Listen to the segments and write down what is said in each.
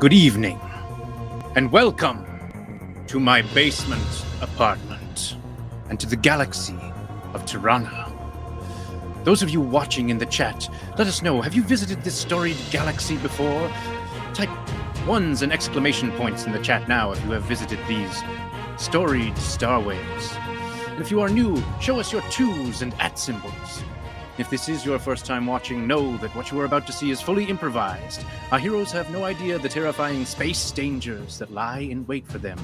Good evening, and welcome to my basement apartment and to the galaxy of Tirana. Those of you watching in the chat, let us know, have you visited this storied galaxy before? Type ones and exclamation points in the chat now if you have visited these storied starways. And if you are new, show us your twos and @ symbols. If this is your first time watching, know that what you are about to see is fully improvised. Our heroes have no idea the terrifying space dangers that lie in wait for them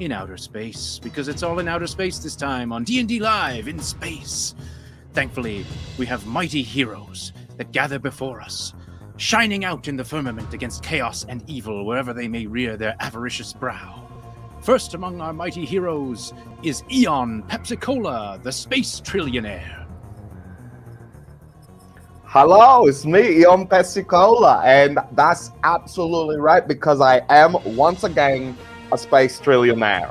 in outer space, because it's all in outer space this time on D&D Live in space. Thankfully, we have mighty heroes that gather before us, shining out in the firmament against chaos and evil wherever they may rear their avaricious brow. First among our mighty heroes is Eon Pepsi-Cola, the space trillionaire. Hello, it's me, Eon Pepsi-Cola, and that's absolutely right because I am once again a space trillionaire.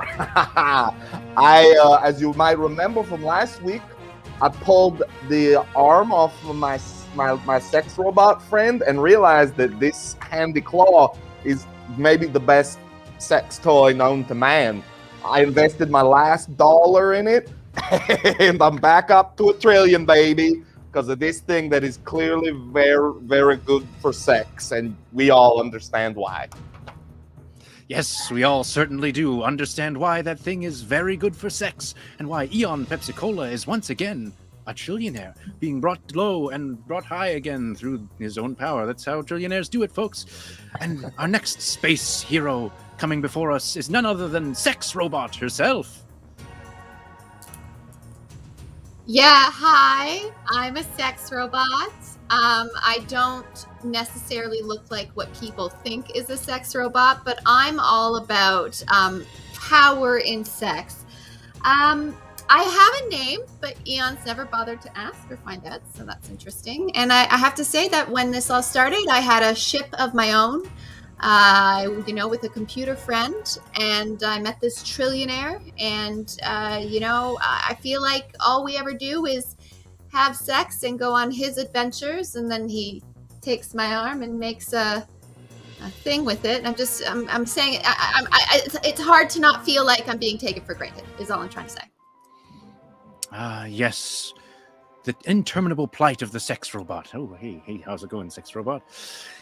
As you might remember from last week, I pulled the arm off of my sex robot friend and realized that this handy claw is maybe the best sex toy known to man. I invested my last dollar in it, and I'm back up to $1 trillion, baby. Because of this thing that is clearly very, very good for sex, and we all understand why. Yes, we all certainly do understand why that thing is very good for sex, and why Eon Pepsi-Cola is once again a trillionaire, being brought low and brought high again through his own power. That's how trillionaires do it, folks. And our next space hero coming before us is none other than Sex Robot herself. Yeah, hi, I'm a sex robot. I don't necessarily look like what people think is a sex robot, but I'm all about power in sex. I have a name, but Eon's never bothered to ask or find out, so that's interesting. And I have to say that when this all started, I had a ship of my own, with a computer friend, and I met this trillionaire, and I feel like all we ever do is have sex and go on his adventures, and then he takes my arm and makes a thing with it. And I'm saying it's hard to not feel like I'm being taken for granted is all I'm trying to say. Yes. The interminable plight of the sex robot. Oh, hey, how's it going, sex robot?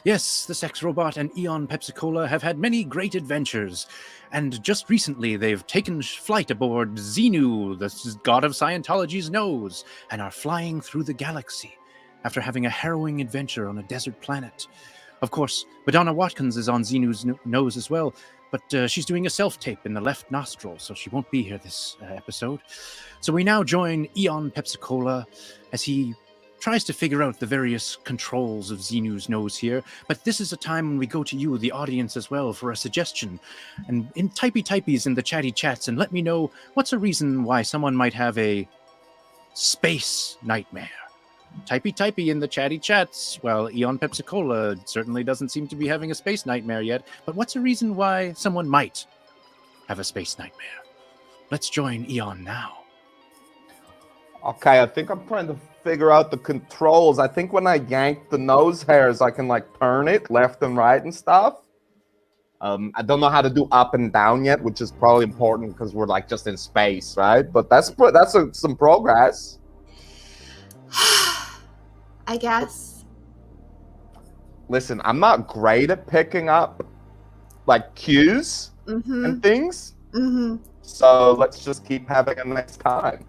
Yes, the sex robot and Eon Pepsi-Cola have had many great adventures, and just recently they've taken flight aboard Xenu, the god of Scientology's nose, and are flying through the galaxy after having a harrowing adventure on a desert planet. Of course, Madonna Watkins is on Xenu's nose as well, but she's doing a self-tape in the left nostril, so she won't be here this episode. So we now join Eon Pepsi-Cola as he tries to figure out the various controls of Xenu's nose here. But this is a time when we go to you, the audience, as well, for a suggestion. And in typies in the chatty chats, and let me know what's a reason why someone might have a space nightmare. Typey in the chatty chats. Well, Eon Pepsi-Cola certainly doesn't seem to be having a space nightmare yet, but what's a reason why someone might have a space nightmare? Let's join Eon now. Okay, I think I'm trying to figure out the controls. I think when I yank the nose hairs, I can turn it left and right and stuff. I don't know how to do up and down yet, which is probably important because we're just in space, right? But that's some progress. I guess. Listen, I'm not great at picking up cues and things. Mm-hmm. So let's just keep having a nice time.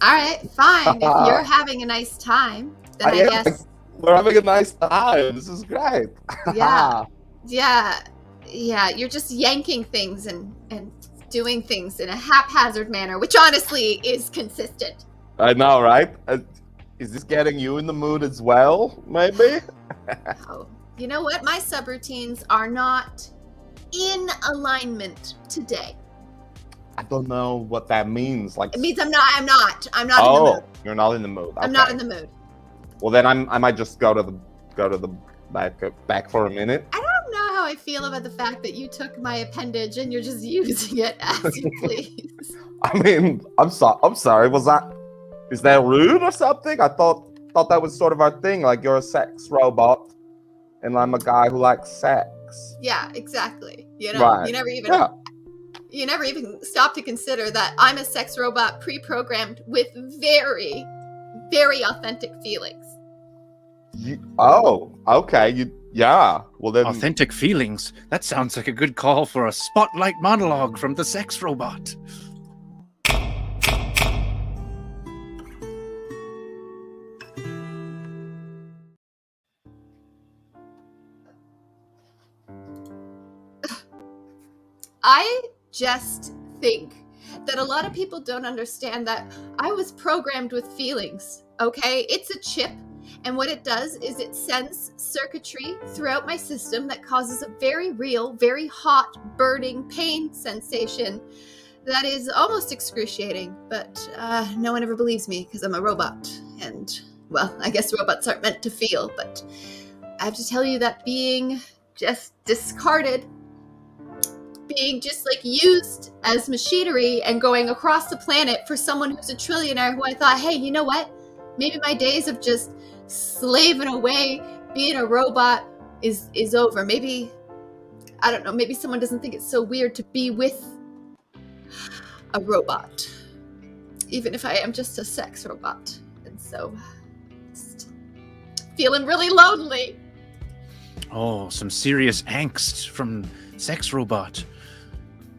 All right, fine. If you're having a nice time, then I guess we're having a nice time. This is great. Yeah. You're just yanking things and doing things in a haphazard manner, which honestly is consistent. I know, right? Is this getting you in the mood as well, maybe? Oh, you know what? My subroutines are not in alignment today. I don't know what that means. It means I'm not in the mood. You're not in the mood. Okay. I'm not in the mood. Well, then I might just go to the back for a minute. I don't know how I feel about the fact that you took my appendage and you're just using it as you please. I mean, I'm sorry. Is that rude or something? I thought that was sort of our thing. You're a sex robot, and I'm a guy who likes sex. feelings. Yeah, exactly. You know, Right. you never even Yeah. you never even stop to consider that I'm a sex robot pre-programmed with very, very authentic feelings. Oh, okay. Yeah. Well then. Authentic feelings? That sounds like a good call for a spotlight monologue from the sex robot. I just think that a lot of people don't understand that I was programmed with feelings, okay? It's a chip, and what it does is it sends circuitry throughout my system that causes a very real, very hot, burning pain sensation that is almost excruciating, but no one ever believes me because I'm a robot, and, well, I guess robots aren't meant to feel, but I have to tell you that being just discarded, being just like used as machinery and going across the planet for someone who's a trillionaire who I thought, hey, you know what? Maybe my days of just slaving away being a robot is over. Maybe, I don't know, maybe someone doesn't think it's so weird to be with a robot, even if I am just a sex robot. And so, just feeling really lonely. Oh, some serious angst from sex robot.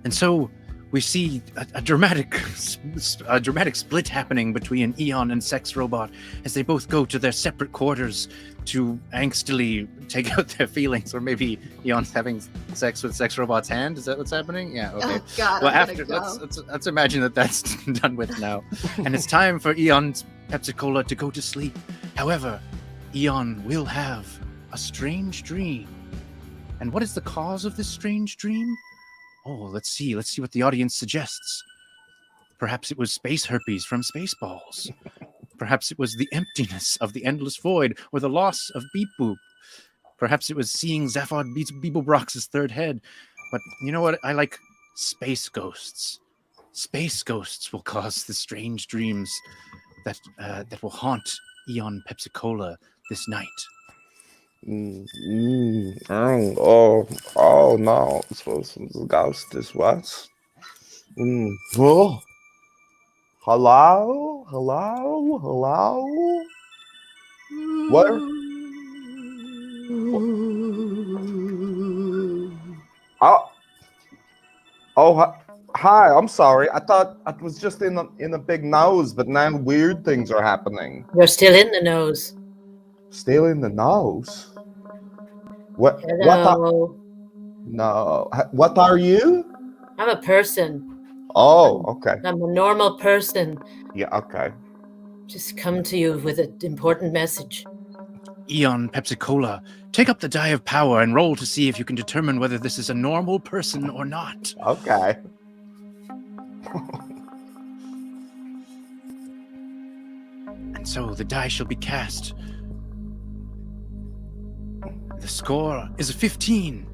And so we see a dramatic split happening between Eon and sex robot as they both go to their separate quarters to angstily take out their feelings. Or maybe Eon's having sex with sex robot's hand. Is that what's happening? Yeah. Okay. Oh God, Well, I'm after gonna go. let's imagine that that's done with now, and it's time for Eon's Pepsi-Cola to go to sleep. However, Eon will have a strange dream. And what is the cause of this strange dream? Oh, let's see what the audience suggests. Perhaps it was space herpes from Spaceballs. Perhaps it was the emptiness of the endless void, or the loss of Beep Boop. Perhaps it was seeing Zaphod Beeblebrox's third head. But you know what? I like space ghosts. Space ghosts will cause the strange dreams that will haunt Eon Pepsi-Cola this night. Oh no, it's supposed to be the ghost is what? Oh. Hello? What? Hi, I'm sorry. I thought I was just in a big nose, but now weird things are happening. You're still in the nose. Still in the nose? What? Hello. What are you? I'm a person. Oh, okay. I'm a normal person. Yeah, okay. Just come to you with an important message. Eon Pepsi-Cola, take up the die of power and roll to see if you can determine whether this is a normal person or not. Okay. And so the die shall be cast. The score is a 15.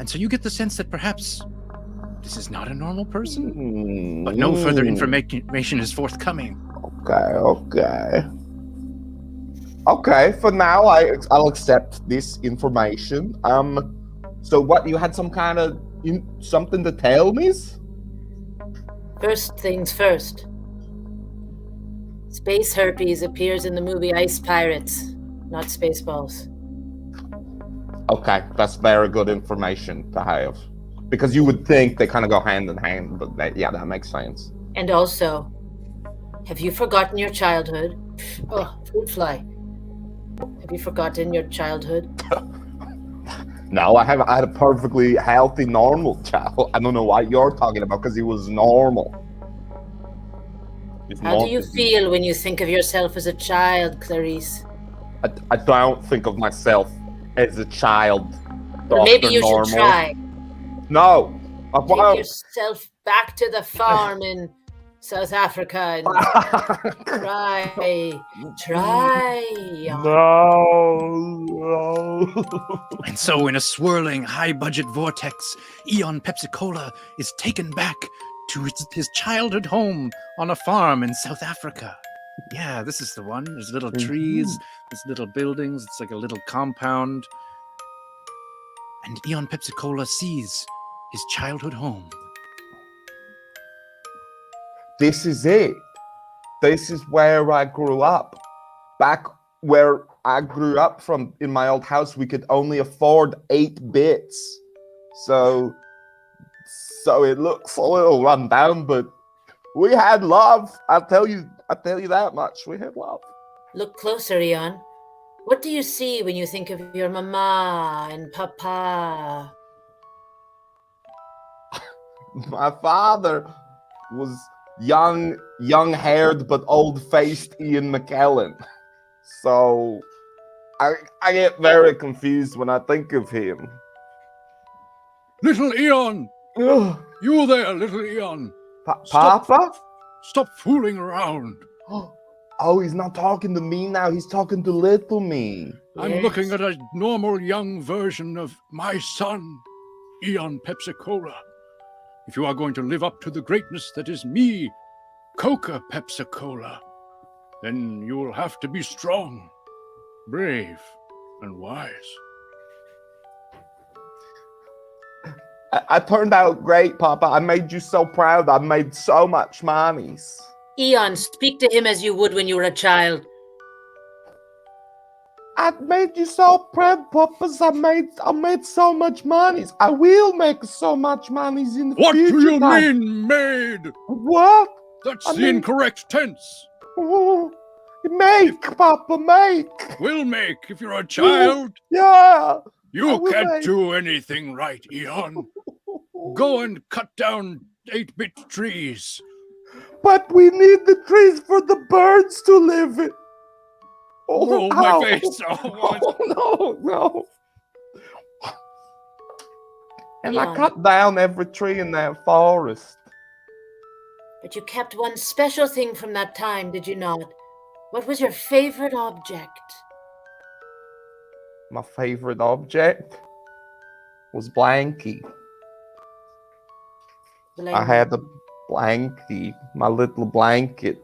And so you get the sense that perhaps this is not a normal person, but no further information is forthcoming. Okay, for now I'll accept this information. So what, you had some kind of something to tell me? First things first. Space herpes appears in the movie Ice Pirates, not Spaceballs. Okay, that's very good information to have. Because you would think they kind of go hand in hand, but that makes sense. And also, have you forgotten your childhood? Oh, fruit fly. Have you forgotten your childhood? No, I had a perfectly healthy, normal child. I don't know what you're talking about, because he was normal. How do you feel when you think of yourself as a child, Clarice? I don't think of myself as a child. Well, maybe you should try. No. Take yourself back to the farm in South Africa and try. No. And so in a swirling, high-budget vortex, Eon Pepsi-Cola is taken back to his childhood home on a farm in South Africa. Yeah, this is the one. There's little trees, there's little buildings. It's like a little compound. and Eon Pepsi-Cola sees his childhood home. This is it. This is where I grew up. Back where I grew up from in my old house, we could only afford 8 bits. So it looks a little run down, but we had love. I tell you that much. We had love. Look closer, Eon. What do you see when you think of your mama and papa? My father was young-haired but old-faced Ian McKellen. So I get very confused when I think of him. Little Eon! Ugh. You there, little Eon! Papa? Stop fooling around! Oh, he's not talking to me now. He's talking to little me. I'm looking at a normal young version of my son, Eon Pepsi-Cola. If you are going to live up to the greatness that is me, Coko Pepsi-Cola, then you will have to be strong, brave, and wise. I turned out great, Papa. I made you so proud. I made so much monies. Eon, speak to him as you would when you were a child. I made you so proud, Papas. I made so much monies. I will make so much monies in the What future. do you time. mean, made? What? That's I the mean- incorrect tense. Oh, make, Papa, make. Will make if you're a child. Yeah. I You will can't make. do anything right, Eon. Go and cut down 8-bit trees. But we need the trees for the birds to live in. Oh, my ow. face. Oh, Oh, no. And I Eon. cut down every tree in that forest. But you kept one special thing from that time, did you not? What was your favorite object? My favorite object was Blanky. I had a blankie, my little blanket.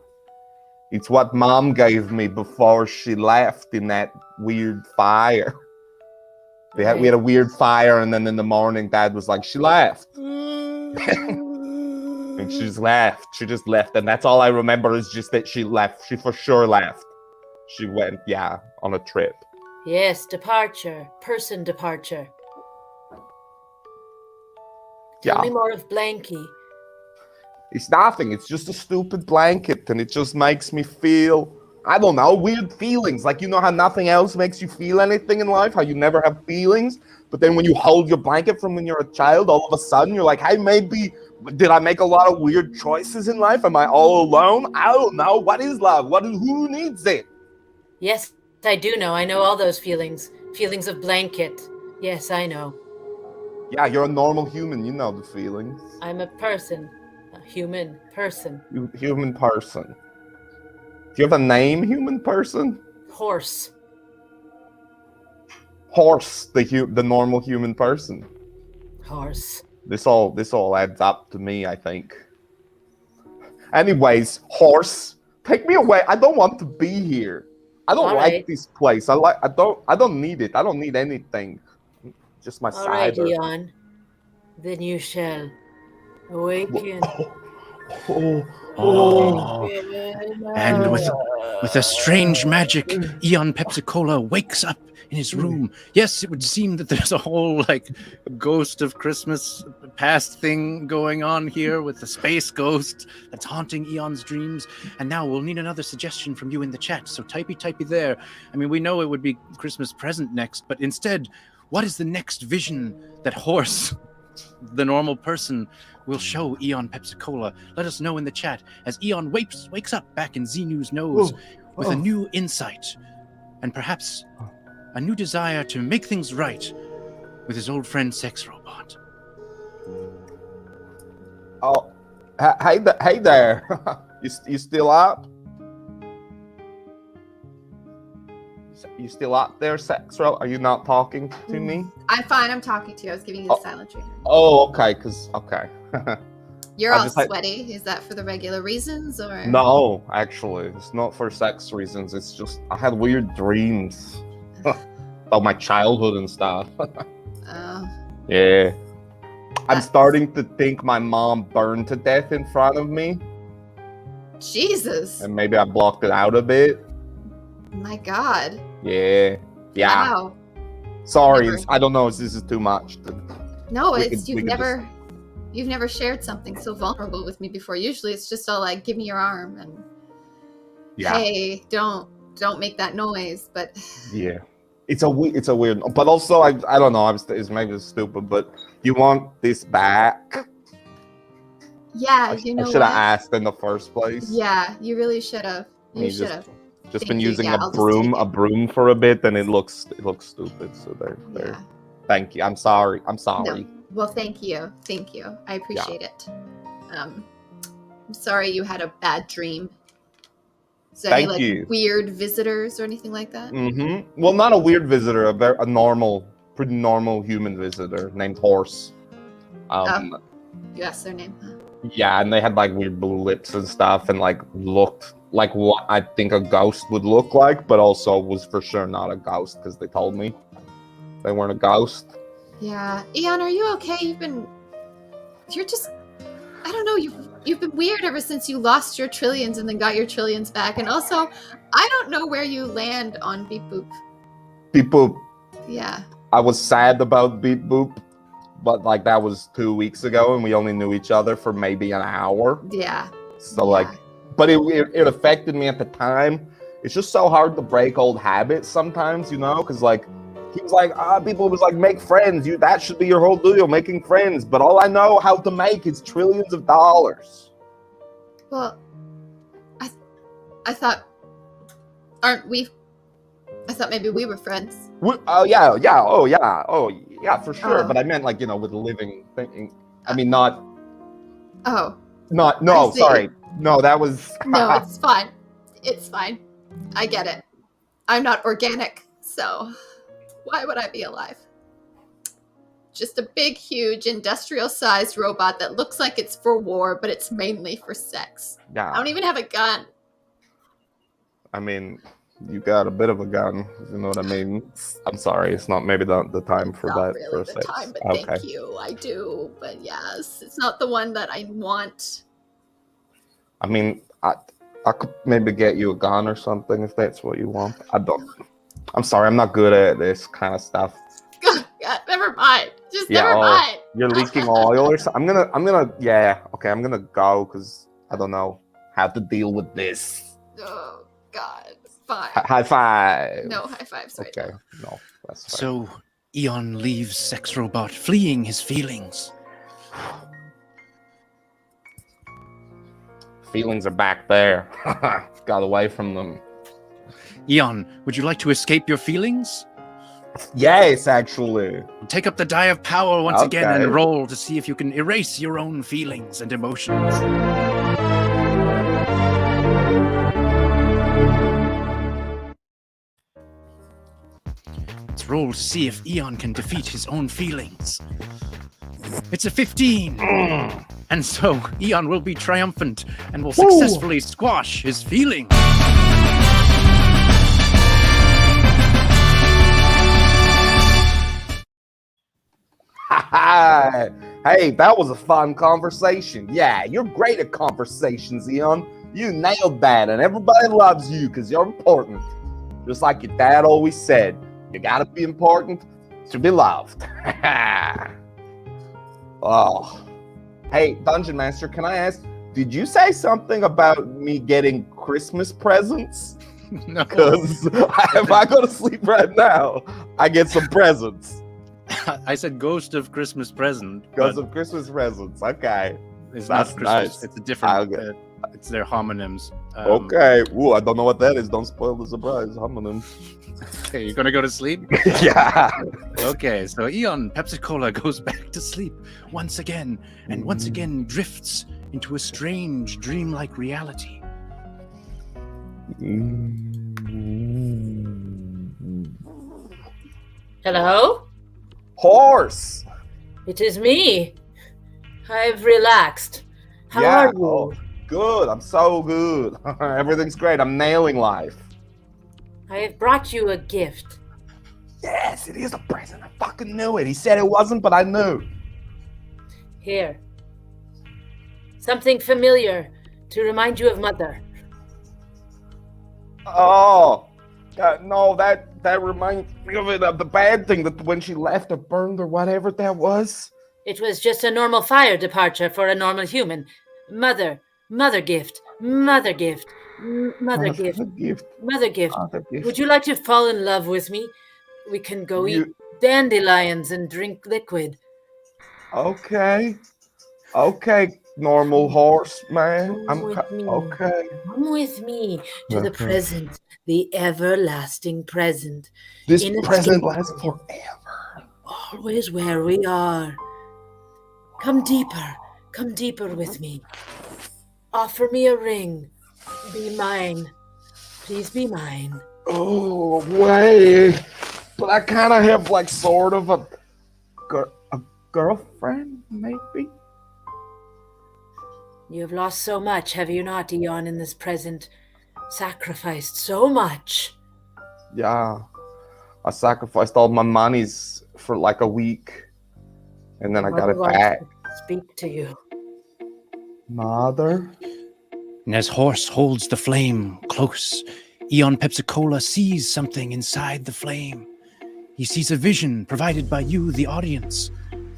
It's what Mom gave me before she left in that weird fire. We had a weird fire, and then in the morning, Dad was like, "She left," and she just left. She just left, and that's all I remember is just that she left. She for sure left. She went, on a trip. Yes, departure. Person departure. Tell me more of Blanky. It's nothing. It's just a stupid blanket, and it just makes me feel, I don't know, weird feelings. Like, you know how nothing else makes you feel anything in life? How you never have feelings? But then when you hold your blanket from when you're a child, all of a sudden you're like, hey, maybe, did I make a lot of weird choices in life? Am I all alone? I don't know. What is love? Who needs it? Yes, I do know. I know all those feelings. Feelings of blanket. Yes, I know. Yeah, you're a normal human. You know the feelings. I'm a person. A human person. Human person. Do you have a name, human person? Horse. Horse, the normal human person. Horse. This all adds up to me, I think. Anyways, horse, take me away. I don't want to be here. I don't like this place. I don't need it. I don't need anything. Just my cider. All right, Eon. Then you shall awaken. And with a strange magic, Eon Pepsi-Cola wakes up in his room. Yes, it would seem that there's a whole ghost of Christmas past thing going on here with the space ghost that's haunting Eon's dreams. And now we'll need another suggestion from you in the chat. So typey there. I mean, we know it would be Christmas present next, but instead, what is the next vision that Horse, the normal person, will show Eon Pepsi-Cola? Let us know in the chat as Eon wakes up back in Xenu's nose with a new insight and perhaps a new desire to make things right with his old friend Sex Robot. Oh, hey there. You still up? You still up there, Sex Robot? Are you not talking to me? I'm fine. I'm talking to you. I was giving you the silent treatment. Oh, okay. Okay. You're I all just had- sweaty. Is that for the regular reasons or? No, actually, it's not for sex reasons. It's just I had weird dreams about my childhood and stuff. Oh, Yeah. I'm starting to think my mom burned to death in front of me. Jesus. And maybe I blocked it out a bit. My God. Yeah. Wow. Sorry, Never. I don't know if this is too much. No, you've never shared something so vulnerable with me before. Usually it's just all like, give me your arm and hey, don't make that noise. But yeah, it's a weird. But also, I don't know. It's maybe stupid, but you want this back? Yeah, I should have asked in the first place. Yeah, you really should have. You should have. Just been using a broom for a bit, and it looks stupid. So there. Yeah. Thank you. I'm sorry. No. Well, thank you. I appreciate it. I'm sorry you had a bad dream. Is there any weird visitors or anything like that? Mm-hmm. Well, not a weird visitor, a pretty normal human visitor named Horse. You asked their name. Huh? Yeah, and they had like weird blue lips and stuff, and like looked like what I think a ghost would look like, but also was for sure not a ghost because they told me they weren't a ghost. Yeah, Ian, are you okay? I don't know, you've been weird ever since you lost your trillions and then got your trillions back, and also, I don't know where you land on Beep Boop. Beep Boop. Yeah. I was sad about Beep Boop, but like that was 2 weeks ago, and we only knew each other for maybe an hour. Yeah. So but it affected me at the time. It's just so hard to break old habits sometimes, because like he was like, people was like, make friends. That should be your whole deal, making friends. But all I know how to make is trillions of dollars. Well, I thought, I thought maybe we were friends. Oh yeah, for sure. But I meant like, with living thinking. I mean, not. Oh. No, sorry. No, that was. No, it's fine. It's fine. I get it. I'm not organic, so why would I be alive? Just a big, huge, industrial-sized robot that looks like it's for war, but it's mainly for sex. Yeah. I don't even have a gun. I mean, you got a bit of a gun, you know what I mean? I'm sorry, it's not maybe the time for that. It's not really the time, but thank you. I do, but yes, it's not the one that I want. I mean, I could maybe get you a gun or something if that's what you want. I'm sorry, I'm not good at this kind of stuff. God, never mind. Never mind. You're leaking oil or something. I'm gonna go because I don't know how to deal with this. Oh, God. Fine. High five. No high fives right now. No, that's fine. So, Eon leaves Sex Robot, fleeing his feelings. Feelings are back there. Got away from them. Eon, would you like to escape your feelings? Yes, actually. Take up the die of power once again and roll to see if you can erase your own feelings and emotions. Let's roll to see if Eon can defeat his own feelings. It's a 15. And so Eon will be triumphant and will successfully squash his feelings. Hey, that was a fun conversation. Yeah, you're great at conversations, Eon. You nailed that, and everybody loves you because you're important. Just like your dad always said, you gotta be important to be loved. Oh. Hey, Dungeon Master, can I ask, did you say something about me getting Christmas presents? No. Because if I go to sleep right now, I get some presents. I said ghost of Christmas present. Ghost of Christmas presents, okay. It's That's not Christmas. nice. It's a different, it's their homonyms. Okay. Ooh, I don't know what that is. Don't spoil the surprise. Homonym. Okay, you're gonna go to sleep? Yeah. Okay, so Eon Pepsi-Cola goes back to sleep once again, and once again drifts into a strange, dreamlike reality. Hello? Horse! It is me. I've relaxed. How are you? Oh, good. I'm so good. Everything's great. I'm nailing life. I have brought you a gift. Yes, it is a present. I fucking knew it. He said it wasn't, but I knew. Here. Something familiar to remind you of Mother. Oh, no, that reminds me of the bad thing that when she left or burned or whatever that was. It was just a normal fire departure for a normal human. Mother gift, mother gift, mother gift, mother gift. Would you like to fall in love with me? We can go eat dandelions and drink liquid. Okay, normal horse man. Okay. Come with me to the present, the everlasting present. This present lasts forever. Always where we are. Come deeper with me. Offer me a ring. Be mine. Please be mine. Oh, wait. But I kind of have like sort of a girlfriend, maybe? You have lost so much, have you not, Eon, in this present? Sacrificed so much. Yeah. I sacrificed all my monies for like a week. And then I got it back. Speak to you. Mother? And as Horse holds the flame close, Eon Pepsi-Cola sees something inside the flame. He sees a vision provided by you, the audience.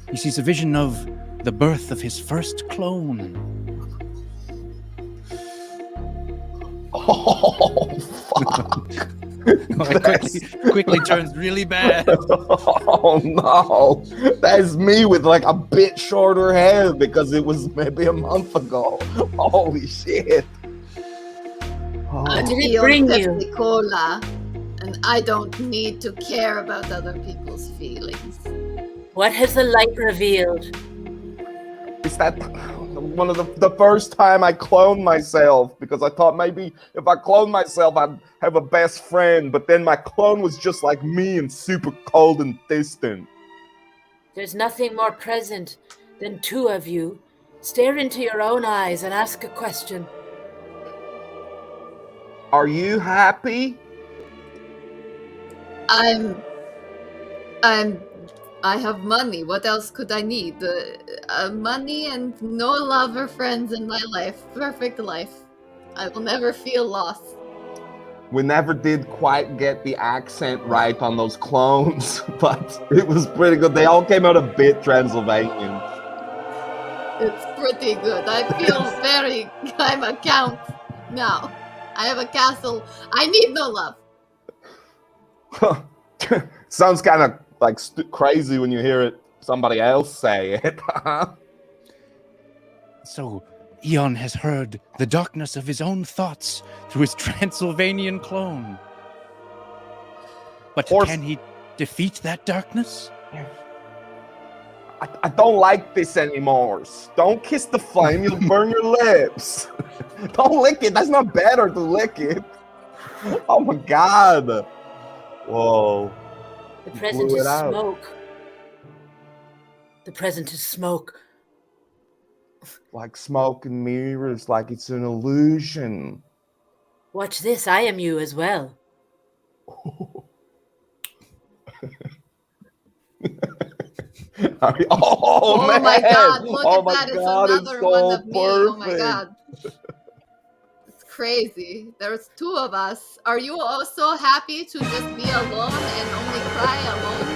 He sees a vision of the birth of his first clone. Oh, fuck. It quickly turns really bad. Oh, no. That's me with like a bit shorter hair because it was maybe a month ago. Holy shit. I'm did it Eon bring you? Pepsi-Cola, and I don't need to care about other people's feelings. What has the light revealed? Is that one of the first time I cloned myself because I thought maybe if I cloned myself I'd have a best friend, but then my clone was just like me and super cold and distant. There's nothing more present than two of you. Stare into your own eyes and ask a question. Are you happy? I have money. What else could I need? Money and no love or friends in my life. Perfect life. I will never feel lost. We never did quite get the accent right on those clones, but it was pretty good. They all came out a bit Transylvanian. It's pretty good. I feel I'm a count now. I have a castle. I need no love. Sounds kind of like crazy when you hear somebody else say it. So, Eon has heard the darkness of his own thoughts through his Transylvanian clone. But can he defeat that darkness? I don't like this anymore. Don't kiss the flame, you'll burn your lips. Don't lick it. That's not better to lick it. Oh my god. Whoa. The present is smoke. The present is smoke. Like smoke and mirrors, like it's an illusion. Watch this, I am you as well. Oh man. My god, look oh at my that. It's god, another it's so one of me. perfect. Oh my god. It's crazy. There's two of us. Are you also happy to just be alone and only cry alone?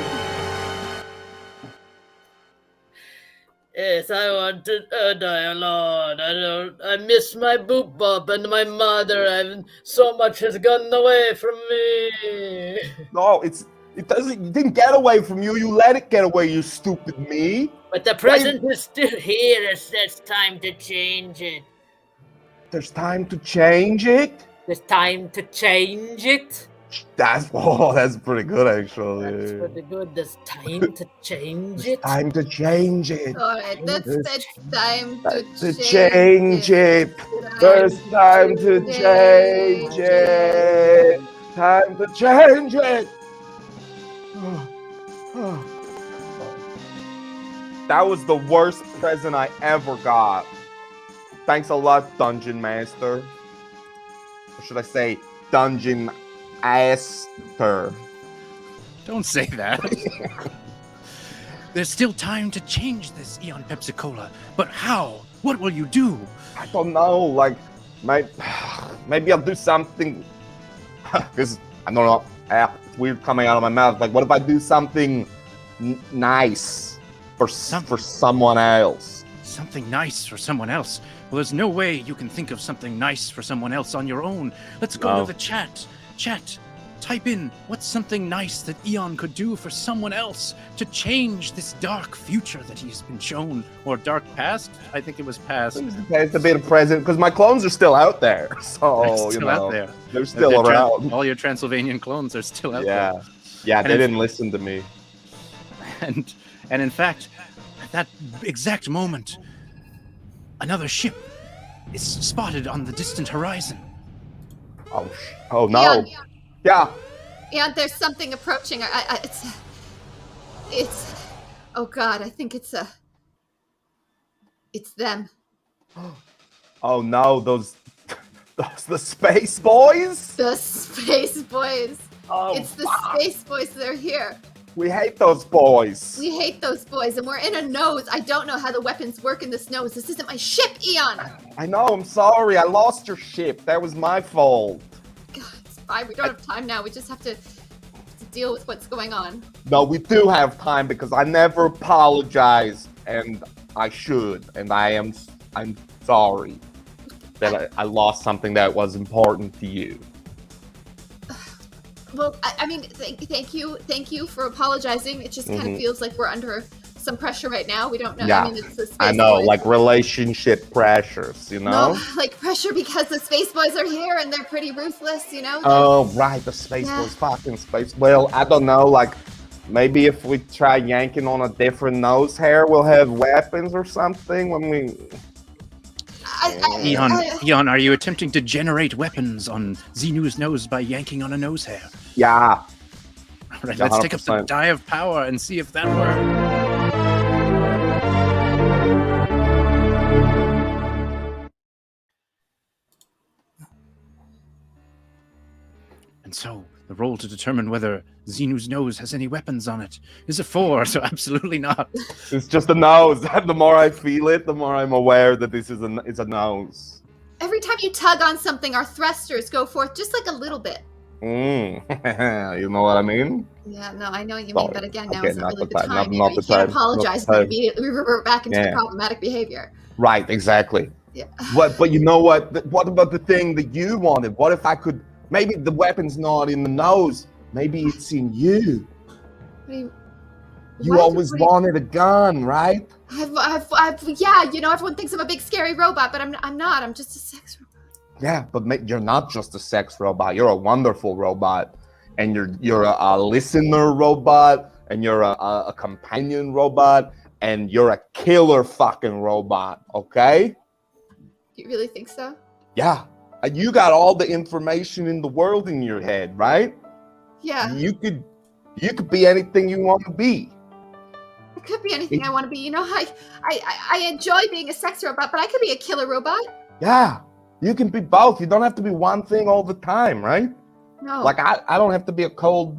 Yes, I want to die alone. I miss my boop bop and my mother. So much has gone away from me. No, it didn't get away from you. You let it get away, you stupid me. But the present is still here. It's time to change it. There's time to change it? There's time to change it. That's pretty good actually. That's pretty good. There's time to change it. Time to change it. Alright, it's time to change it. There's time to change it. Time to change it. That was the worst present I ever got. Thanks a lot, Dungeon Master. Or should I say, Dungeon Aster? Don't say that. There's still time to change this, Eon Pepsi-Cola. But how? What will you do? I don't know. Like, maybe I'll do something. Because I don't know. It's weird coming out of my mouth. Like, what if I do something nice for someone else? Something nice for someone else? Well, there's no way you can think of something nice for someone else on your own. Let's go to the chat. Chat. Type in what's something nice that Eon could do for someone else to change this dark future that he's been shown, or dark past. I think it was past. It's a bit of present because my clones are still out there, so they're still out there. They're still around. All your Transylvanian clones are still out there. Yeah, they didn't listen to me. And in fact, at that exact moment, another ship is spotted on the distant horizon. Oh no. Yeah. Yeah, there's something approaching. It's. Oh God, I think it's them. Oh no, those the space boys. The space boys. Oh, it's the space boys. They're here. We hate those boys. We hate those boys, and we're in a nose. I don't know how the weapons work in this nose. This isn't my ship, Eon. I know. I'm sorry. I lost your ship. That was my fault. God, it's fine. We don't have time now. We just have to deal with what's going on. No, we do have time because I never apologize, and I should, and I'm sorry that I lost something that was important to you. Well, I mean, thank you for apologizing. It just kind of feels like we're under some pressure right now. We don't know. Yeah, I mean, it's the space I know, boys. like relationship pressures, you know? No, like pressure because the space boys are here and they're pretty ruthless, you know? Oh, right, the space boys, fucking space. Well, I don't know, like maybe if we try yanking on a different nose hair, we'll have weapons or something when we... Eon, are you attempting to generate weapons on Xenu's nose by yanking on a nose hair? Yeah. All right, let's take up the die of power and see if that works. And so, the roll to determine whether Xenu's nose has any weapons on it is a 4, so absolutely not. It's just a nose. The more I feel it, the more I'm aware that this is a nose. Every time you tug on something, our thrusters go forth just like a little bit. You know what I mean? Yeah, no, I know what you mean, but again, now okay, isn't really the time. time. Not You the can't time. apologize and immediately revert back into problematic behavior. Right, exactly. Yeah. But you know what? What about the thing that you wanted? What if I could... Maybe the weapon's not in the nose. Maybe it's in you. You always wanted a gun, right? Yeah, you know, everyone thinks I'm a big scary robot, but I'm not. I'm just a sex robot. Yeah, but you're not just a sex robot. You're a wonderful robot, and you're a listener robot, and you're a companion robot, and you're a killer fucking robot. Okay? You really think so? Yeah. You got all the information in the world in your head, right? Yeah. You could be anything you want to be. It could be anything I want to be. You know, I enjoy being a sex robot, but I could be a killer robot. Yeah. You can be both. You don't have to be one thing all the time, right? No. Like I don't have to be a cold,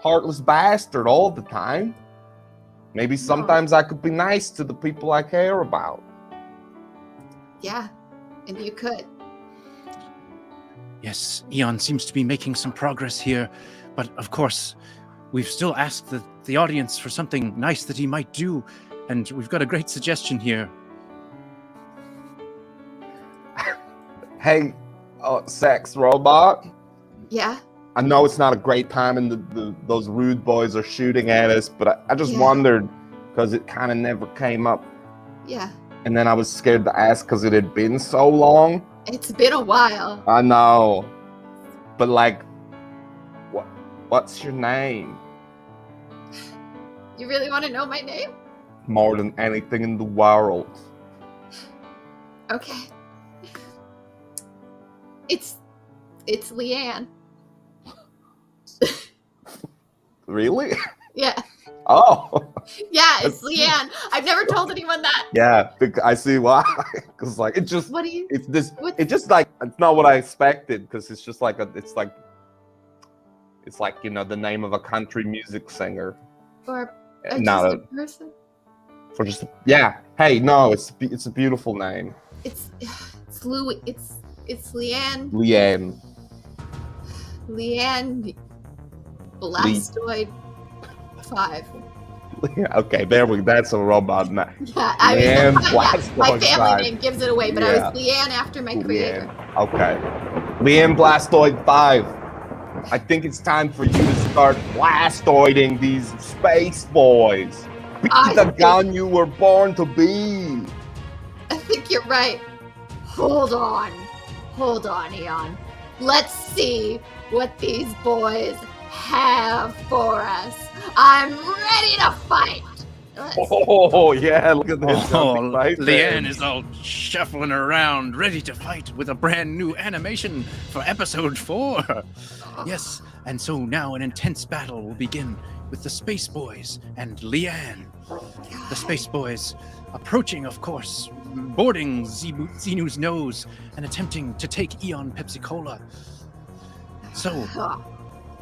heartless bastard all the time. Maybe sometimes I could be nice to the people I care about. Yeah. And you could. Yes, Eon seems to be making some progress here, but of course, we've still asked the audience for something nice that he might do, and we've got a great suggestion here. Hey, sex robot. Yeah? I know it's not a great time and those rude boys are shooting at us, but I just wondered, because it kind of never came up. Yeah. And then I was scared to ask because it had been so long. It's been a while. I know. But like, what's your name? You really want to know my name? More than anything in the world. Okay. It's Leanne. Really? Yeah. Oh. Yeah, it's Leanne. I've never told anyone that. Yeah, I see why. Because like it just. What do you? It's this. It's just like it's not what I expected. Because it's just like It's like, the name of a country music singer. Or Not just a person? For just yeah. Hey, no, it's a beautiful name. It's Louis. It's Leanne. Leanne Blastoid 5. Okay, that's a robot name. Yeah, I mean, my family name gives it away, but I was Leanne after my creator. Okay. Leanne Blastoid 5. I think it's time for you to start blastoiding these space boys. Be the gun you were born to be. I think you're right. Hold on, Eon. Let's see what these boys have for us. I'm ready to fight. Oh, yeah, look at this. Leanne is all shuffling around, ready to fight with a brand new animation for episode 4. Yes, and so now an intense battle will begin with the Space Boys and Leanne. The Space Boys approaching, of course, boarding Xenu's nose and attempting to take Eon Pepsi-Cola. So,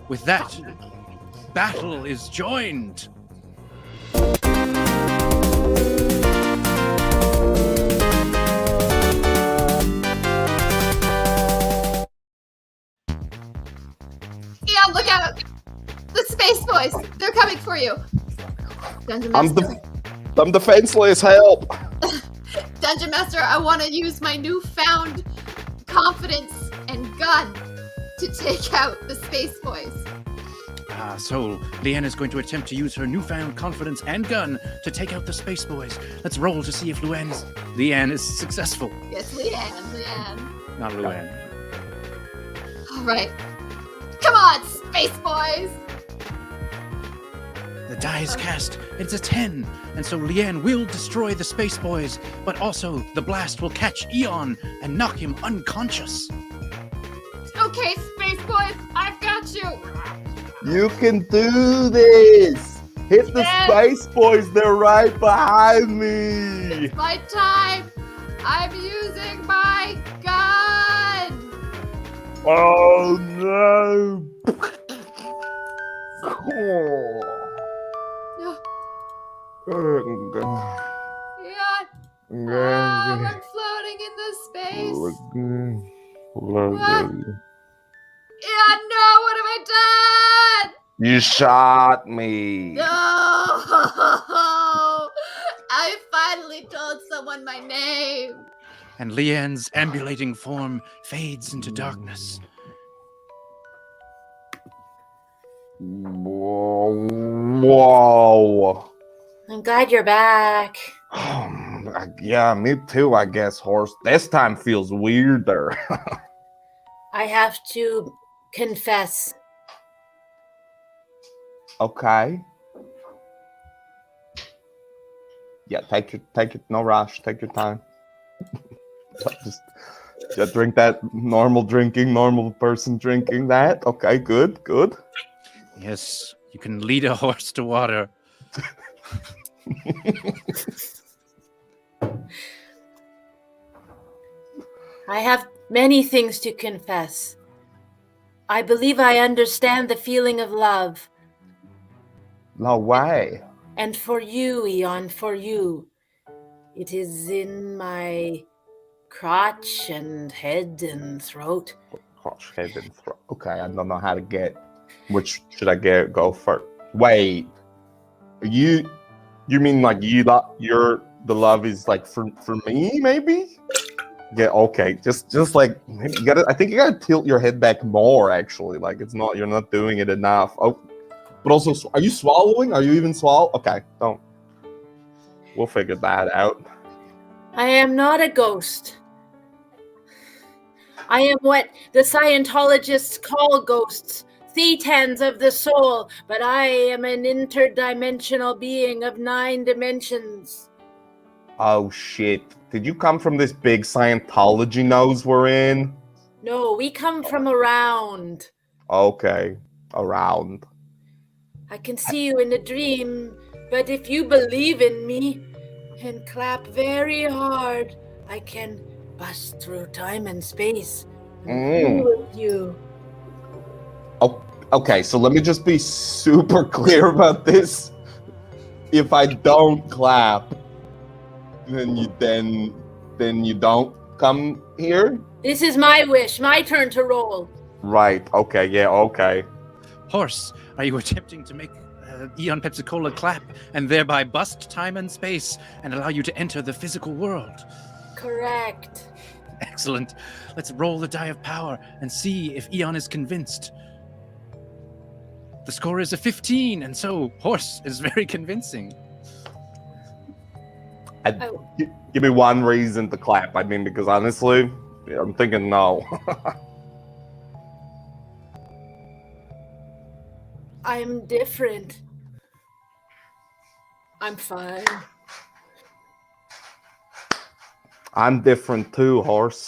with that, battle is joined. Eon, look out! The Space Boys! They're coming for you! Dungeon Master. I'm defenseless, help! Dungeon Master, I want to use my newfound confidence and gun to take out the Space Boys. So Leanne is going to attempt to use her newfound confidence and gun to take out the Space Boys. Let's roll to see if Leanne is successful. Yes, Leanne. Not Luann. All right. Come on, Space Boys! The die is cast. It's a 10. And so Leanne will destroy the Space Boys, but also the blast will catch Eon and knock him unconscious. Okay, Space Boys, I've got you. You can do this. Hit the Space Boys. They're right behind me. It's my time. I'm using my gun. Oh, no. Oh. Yeah. I'm floating in the space. Yeah, no, what have I done? You shot me. No. I finally told someone my name. And Leanne's ambulating form fades into darkness. Whoa. I'm glad you're back. Yeah, me too, I guess, Horse. This time feels weirder. I have to confess. Okay. Yeah, take it. No rush. Take your time. just drink that normal person drinking that. Okay, good. Yes, you can lead a horse to water. I have many things to confess. I believe I understand the feeling of love. No way. And for you, Eon, for you. It is in my crotch and head and throat. Crotch, head, and throat. Okay, I don't know how to get. Which should I go first? Wait. You mean like the love is like for me, maybe? Yeah, okay. Just like I think you gotta tilt your head back more, actually. Like you're not doing it enough. Oh, but also, are you swallowing? Are you even swallow? Okay, don't. We'll figure that out. I am not a ghost. I am what the Scientologists call ghosts, thetans of the soul, but I am an interdimensional being of 9 dimensions. Oh, shit. Did you come from this big Scientology nose we're in? No, we come from around. Okay, around. I can see you in a dream, but if you believe in me and clap very hard, I can bust through time and space and be with you. Oh, Okay, so let me just be super clear about this. If I don't clap, then you don't come here? This is my wish, my turn to roll. Right, okay, yeah, okay. Horse, are you attempting to make Eon Pepsi-Cola clap and thereby bust time and space and allow you to enter the physical world? Correct. Excellent. Let's roll the die of power and see if Eon is convinced. The score is a 15, and so Horse is very convincing. Give me one reason to clap. I mean, because honestly, I'm thinking no. I'm different. I'm fine. I'm different too, Horse.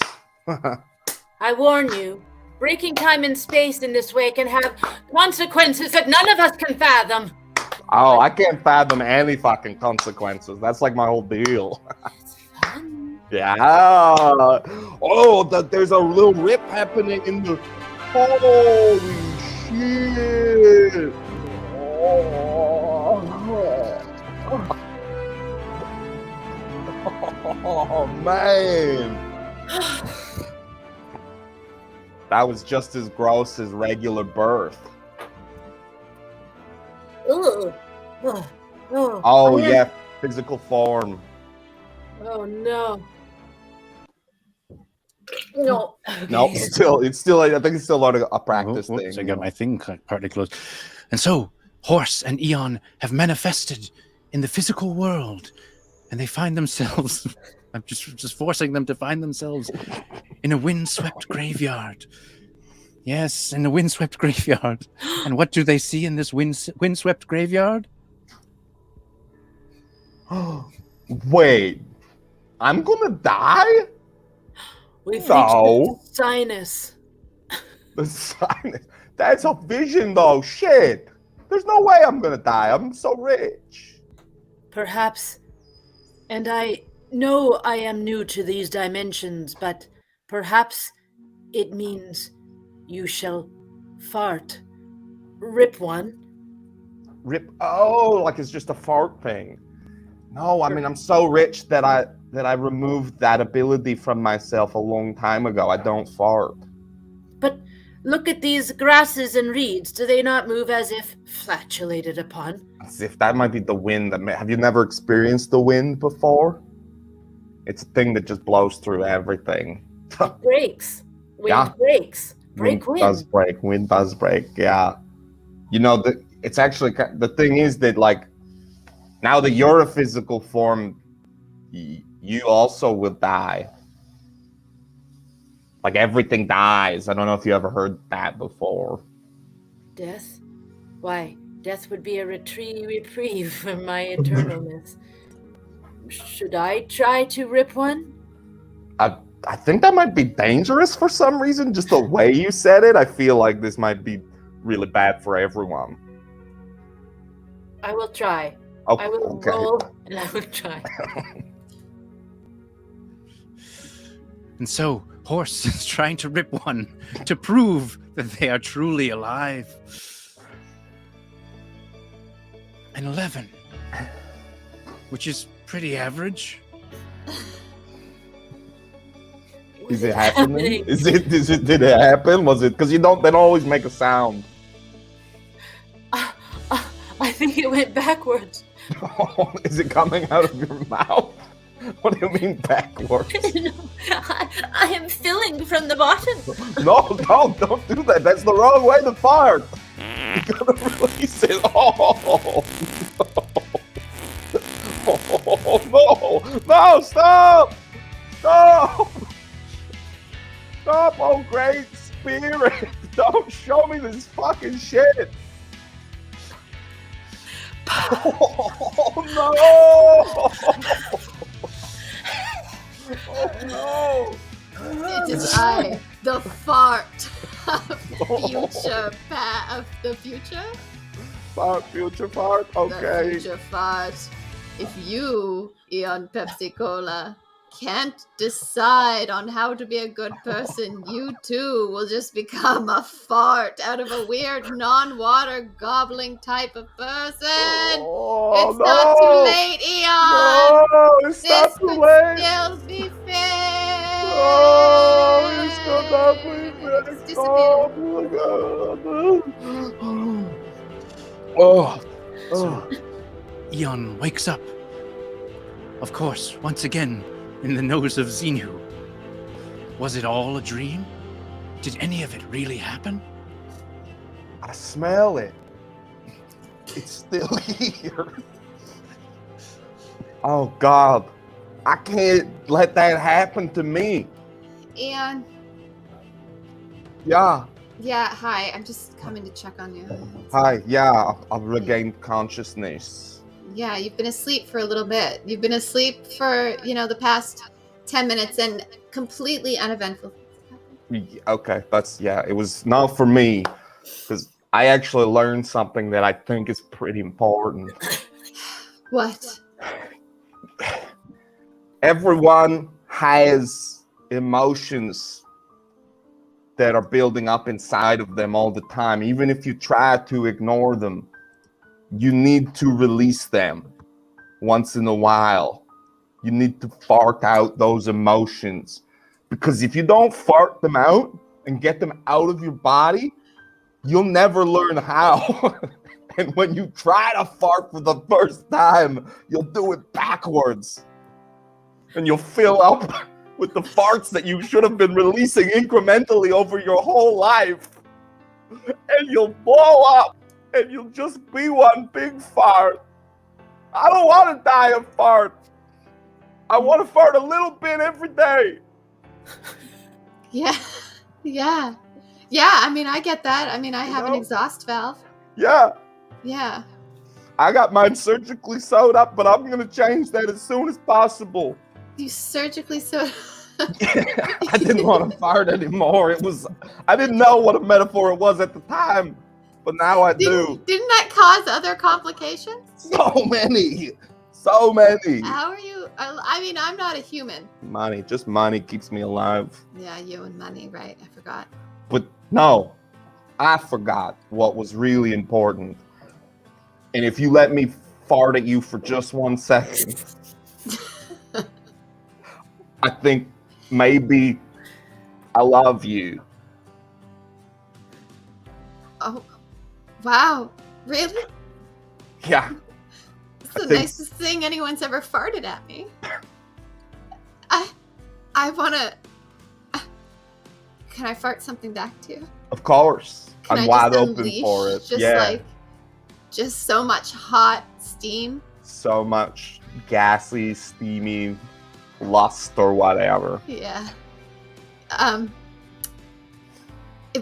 I warn you, breaking time and space in this way can have consequences that none of us can fathom. Oh, I can't fathom any fucking consequences. That's like my whole deal. It's fun. Yeah. Oh, there's a little rip happening in the... Holy shit. Oh, man. That was just as gross as regular birth. Ugh. Oh, yeah, physical form. Oh, no. No. No, it's still. I think it's still a practice thing. I got my thing partly closed. And so, Horse and Eon have manifested in the physical world, and they find themselves. I'm just forcing them to find themselves in a windswept graveyard. Yes, in a windswept graveyard. And what do they see in this windswept graveyard? Wait, I'm gonna die? We've No. reached the sinus. The sinus. That's a vision, though. Shit. There's no way I'm gonna die. I'm so rich. Perhaps, and I know I am new to these dimensions, but perhaps it means you shall fart. Rip one. Rip. Oh, like it's just a fart thing. No, I mean, I'm so rich that I removed that ability from myself a long time ago. I don't fart. But look at these grasses and reeds. Do they not move as if flatulated upon? As if that might be the wind. Have you never experienced the wind before? It's a thing that just blows through everything. It breaks. Wind breaks. Break wind. Wind does break, yeah. You know, it's actually, the thing is that, like, now that you're a physical form, you also will die. Like, everything dies. I don't know if you ever heard that before. Death? Why, death would be a reprieve from my eternalness. Should I try to rip one? I think that might be dangerous for some reason. Just the way you said it, I feel like this might be really bad for everyone. I will try. Okay. I will roll and I will try. And so, Horse is trying to rip one to prove that they are truly alive. An 11, which is pretty average. Is it happening? Did it happen? Was it? Because they don't always make a sound. I think it went backwards. Is it coming out of your mouth? What do you mean backwards? No, I am filling from the bottom. No, don't do that. That's the wrong way to fart. You gotta release it. Oh, no, stop! Stop! Stop, oh great spirit! Don't show me this fucking shit! Oh no! Oh no! It is I, the fart of the future. Future fart, okay. The future fart. If you, Eon Pepsi Cola, can't decide on how to be a good person, you too will just become a fart out of a weird non-water gobbling type of person. It's not too late, Eon. No, it's not too late. Still be fixed. Oh, it's gonna be fixed. Disappeared. Oh, So, Eon wakes up. Of course, once again, in the nose of Xenu. Was it all a dream? Did any of it really happen? I smell it. It's still here. Oh, God. I can't let that happen to me. Eon. Yeah. Yeah, hi. I'm just coming to check on you. Hi. Yeah, I've regained consciousness. Yeah, you've been asleep for a little bit. You've been asleep for, the past 10 minutes and completely uneventful. Okay, it was not for me, because I actually learned something that I think is pretty important. What? Everyone has emotions that are building up inside of them all the time. Even if you try to ignore them, you need to release them once in a while. You need to fart out those emotions, because if you don't fart them out and get them out of your body, you'll never learn how. And when you try to fart for the first time, you'll do it backwards. And you'll fill up with the farts that you should have been releasing incrementally over your whole life. And you'll blow up, and you'll just be one big fart. I don't want to die of fart. I want to fart a little bit every day. Yeah. I mean, I get that. I mean, I have an exhaust valve. Yeah. Yeah. I got mine surgically sewed up, but I'm going to change that as soon as possible. You surgically sewed. I didn't want to fart anymore. I didn't know what a metaphor it was at the time, but now I do. Didn't that cause other complications? So many. How are you? I mean, I'm not a human. Money keeps me alive. Yeah, you and money, right? I forgot. But no, I forgot what was really important. And if you let me fart at you for just 1 second, I think maybe I love you. Oh, wow. Really? Yeah. It's the nicest thing anyone's ever farted at me. I wanna... Can I fart something back to you? Of course. Can I'm I wide just open unleash for it. Just so much hot steam. So much gassy, steamy lust or whatever. Yeah.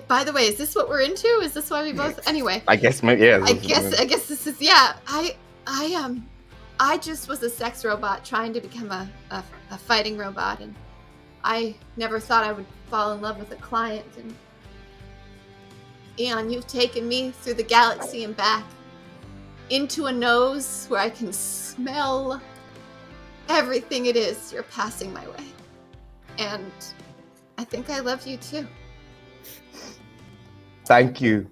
By the way, is this what we're into? Is this why we both? Anyway. I guess maybe. Yeah. I guess this is. Yeah. I just was a sex robot trying to become a fighting robot, and I never thought I would fall in love with a client. And Eon, you've taken me through the galaxy and back into a nose where I can smell everything it is you're passing my way. And I think I love you too. Thank you.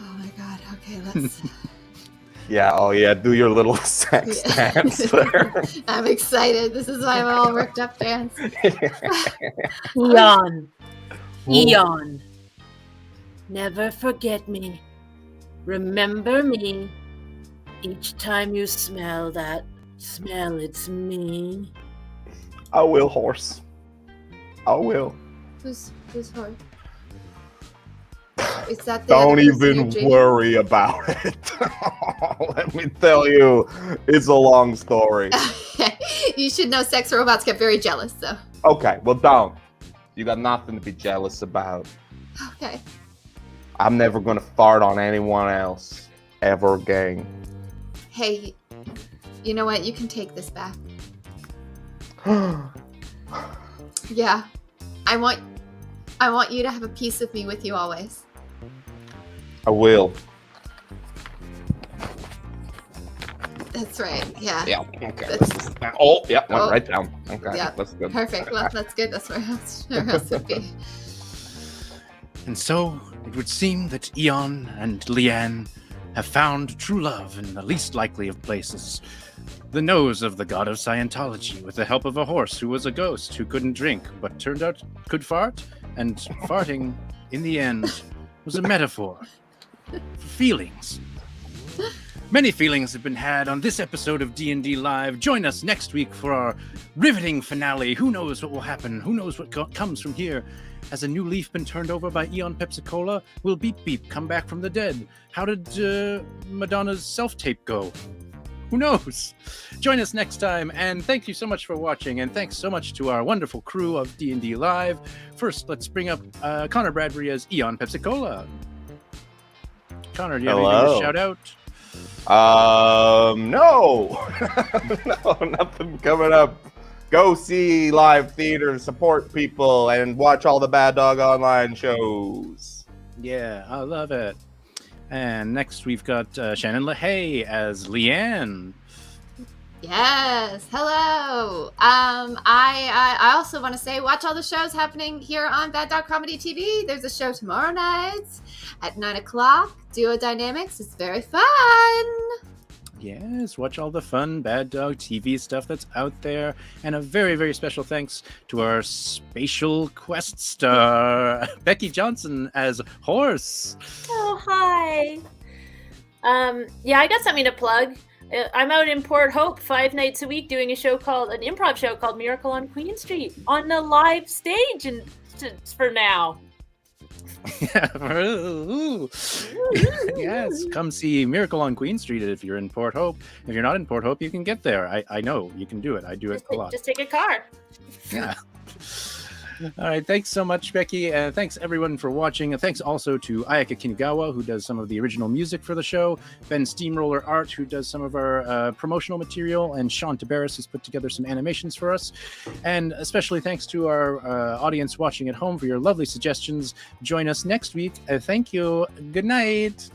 Oh my god, okay, let's... Yeah, do your little sex dance there. I'm excited. This is why I'm all worked up dance. Eon. Never forget me. Remember me. Each time you smell that smell, it's me. I will, horse. I will. Who's horse? Is that the Don't other even dream? worry about it. Let me tell you, it's a long story. You should know sex robots get very jealous, so. Okay, well, don't. You got nothing to be jealous about. Okay. I'm never gonna fart on anyone else ever again. Hey, you know what? You can take this back. Yeah. I want you to have a piece of me with you always. I will. That's right. Yeah. Yeah. Okay. That's- Went Oh. right down. Okay. Yeah. That's good. Perfect. Well, that's good. That's where else would be. And so it would seem that Eon and Leanne have found true love in the least likely of places. The nose of the god of Scientology, with the help of a horse who was a ghost who couldn't drink but turned out could fart, and farting, in the end, was a metaphor for feelings. Many feelings have been had on this episode of D&D Live. Join us next week for our riveting finale. Who knows what will happen? Who knows what comes from here? Has a new leaf been turned over by Eon Pepsi-Cola? Will Beep Beep come back from the dead? How did Madonna's self-tape go? Who knows? Join us next time, and thank you so much for watching, and thanks so much to our wonderful crew of D&D Live. First, let's bring up Conor Bradbury as Eon Pepsi-Cola. Conor, do you have anything to shout out? No. No, nothing coming up. Go see live theater, support people, and watch all the Bad Dog Online shows. Yeah, I love it. And next we've got Shannon Lahaie as Leanne. Yes. Hello. I also want to say watch all the shows happening here on Bad Dog Comedy TV. There's a show tomorrow night at 9:00. Duo Dynamics. It's very fun. Yes, watch all the fun Bad Dog TV stuff that's out there. And a very, very special thanks to our spatial quest star, Becky Johnson as Horse. Oh, hi. Yeah, I got something to plug. I'm out in Port Hope 5 nights a week doing an improv show called Miracle on Queen Street on a live stage for now. Yes, come see Miracle on Queen Street if you're in Port Hope. If you're not in Port Hope, you can get there. I know you can do it. I do it a lot. Just take a car. Yeah. All right. Thanks so much, Becky. Thanks everyone for watching. Thanks also to Ayaka Kinigawa, who does some of the original music for the show, Ben Steamroller Art, who does some of our promotional material, and Seann Tabares, who's put together some animations for us. And especially thanks to our audience watching at home for your lovely suggestions. Join us next week. Thank you. Good night.